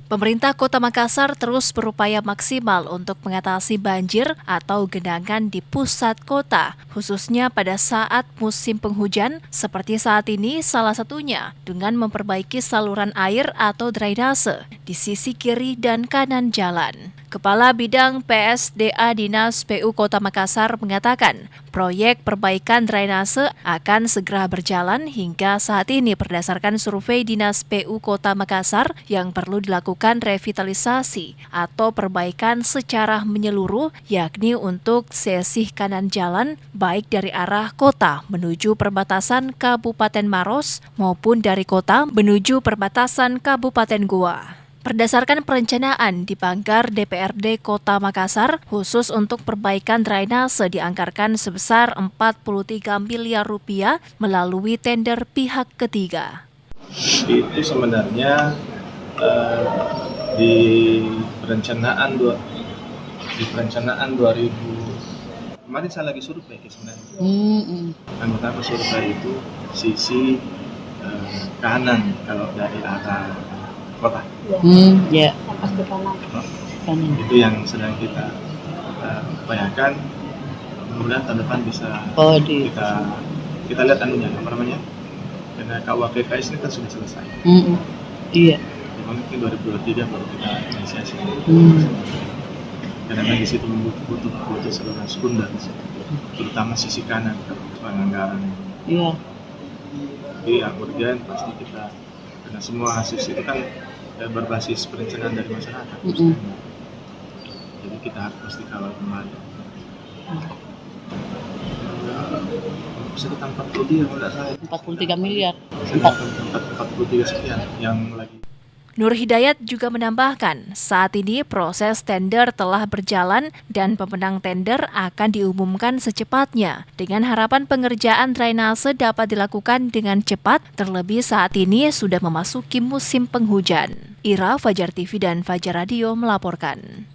Pemerintah Kota Makassar terus berupaya maksimal untuk mengatasi banjir atau genangan di pusat kota, khususnya pada saat musim penghujan, seperti saat ini salah satunya dengan memperbaiki saluran air atau drainase di sisi kiri dan kanan jalan. Kepala Bidang PSDA Dinas PU Kota Makassar mengatakan, proyek perbaikan drainase akan segera berjalan hingga saat ini berdasarkan survei Dinas PU Kota Makassar yang perlu dilakukan revitalisasi atau perbaikan secara menyeluruh, yakni untuk sisi kanan jalan baik dari arah kota menuju perbatasan Kabupaten Maros maupun dari kota menuju perbatasan Kabupaten Goa. Berdasarkan perencanaan di Banggar DPRD Kota Makassar, khusus untuk perbaikan drainase dianggarkan sebesar 43 miliar rupiah melalui tender pihak ketiga. Itu sebenarnya di perencanaan 2000 kemarin saya lagi survei sebenarnya. Anggota survei itu sisi kanan kalau dari arah kota. Ya. Kanan. Itu yang sedang kita upayakan. Mudah-mudahan tahun depan bisa kita lihat anunya apa namanya. Karena KUHPKS ini kan sudah selesai. Iya. Mungkin 2023 baru kita inisiasi. Karena di situ butuh saluran sekunder, terutama sisi kanan penganggaran. Iya. Jadi yang urgen pasti kita, karena semua hasil itu kan berbasis perencanaan dari masyarakat. Jadi kita harus pasti kawal kembali. Sekitar 43 miliar. 43 sekian yang lagi. Nur Hidayat juga menambahkan, saat ini proses tender telah berjalan dan pemenang tender akan diumumkan secepatnya, dengan harapan pengerjaan drainase dapat dilakukan dengan cepat, terlebih saat ini sudah memasuki musim penghujan. Ira, Fajar TV dan Fajar Radio melaporkan.